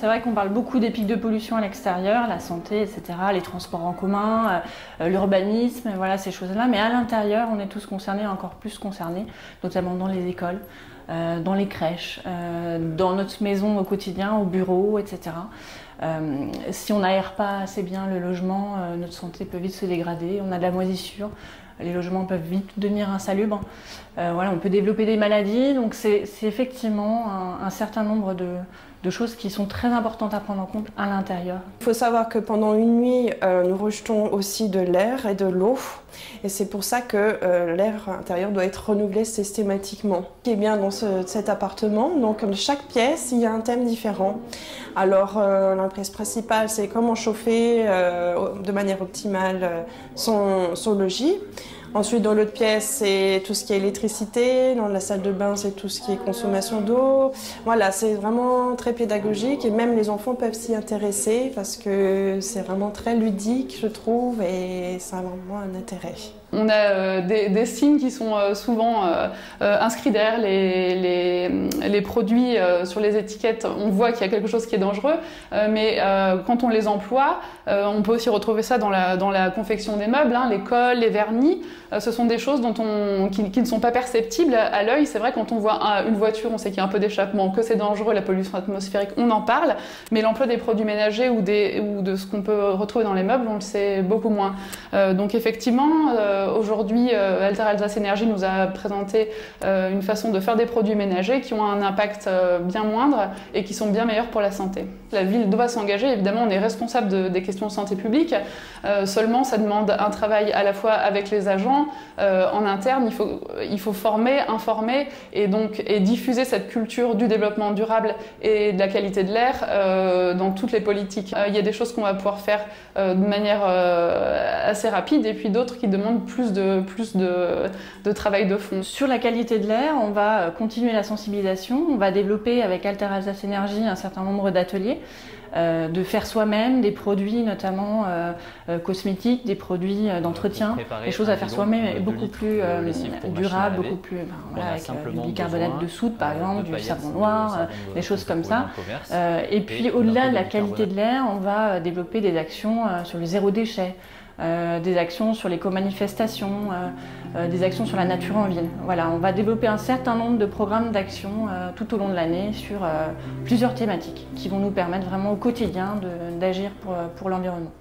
C'est vrai qu'on parle beaucoup des pics de pollution à l'extérieur, la santé, etc., les transports en commun, l'urbanisme, voilà ces choses-là. Mais à l'intérieur, on est tous concernés, encore plus concernés, notamment dans les écoles, dans les crèches, dans notre maison au quotidien, au bureau, etc. Si on n'aère pas assez bien le logement, notre santé peut vite se dégrader. On a de la moisissure, les logements peuvent vite devenir insalubres. Voilà, on peut développer des maladies, donc c'est effectivement un certain nombre de choses qui sont très importantes à prendre en compte à l'intérieur. Il faut savoir que pendant une nuit, nous rejetons aussi de l'air et de l'eau. Et c'est pour ça que l'air intérieur doit être renouvelé systématiquement. Ce qui est bien dans cet appartement, donc dans chaque pièce, il y a un thème différent. Alors la pièce principale, c'est comment chauffer de manière optimale son logis. Ensuite, dans l'autre pièce, c'est tout ce qui est électricité. Dans la salle de bain, c'est tout ce qui est consommation d'eau. Voilà, c'est vraiment très pédagogique et même les enfants peuvent s'y intéresser parce que c'est vraiment très ludique, je trouve, et ça a vraiment un intérêt. On a des signes qui sont souvent inscrits derrière les produits sur les étiquettes. On voit qu'il y a quelque chose qui est dangereux, mais quand on les emploie, on peut aussi retrouver ça dans la confection des meubles, hein, les colles, les vernis. Ce sont des choses qui ne sont pas perceptibles à l'œil. C'est vrai, quand on voit une voiture, on sait qu'il y a un peu d'échappement, que c'est dangereux, la pollution atmosphérique, on en parle, mais l'emploi des produits ménagers ou de ce qu'on peut retrouver dans les meubles, on le sait beaucoup moins. Donc effectivement, aujourd'hui, Alter Alsace Énergie nous a présenté une façon de faire des produits ménagers qui ont un impact bien moindre et qui sont bien meilleurs pour la santé. La ville doit s'engager, évidemment, on est responsable des questions de santé publique, seulement ça demande un travail à la fois avec les agents, en interne, il faut former, informer et diffuser cette culture du développement durable et de la qualité de l'air dans toutes les politiques. Il y a des choses qu'on va pouvoir faire de manière assez rapide et puis d'autres qui demandent plus de travail de fond. Sur la qualité de l'air, on va continuer la sensibilisation, on va développer avec Alter Alsace Énergie un certain nombre d'ateliers, de faire soi-même des produits notamment cosmétiques, des produits d'entretien, des choses à faire soi-même beaucoup plus durables, beaucoup plus voilà, avec du bicarbonate de soude par exemple, du savon noir, des choses comme ça. Et puis au-delà de la qualité de l'air, on va développer des actions sur le zéro déchet. Des actions sur l'éco-manifestation, des actions sur la nature en ville. Voilà, on va développer un certain nombre de programmes d'action tout au long de l'année sur plusieurs thématiques qui vont nous permettre vraiment au quotidien d'agir pour l'environnement.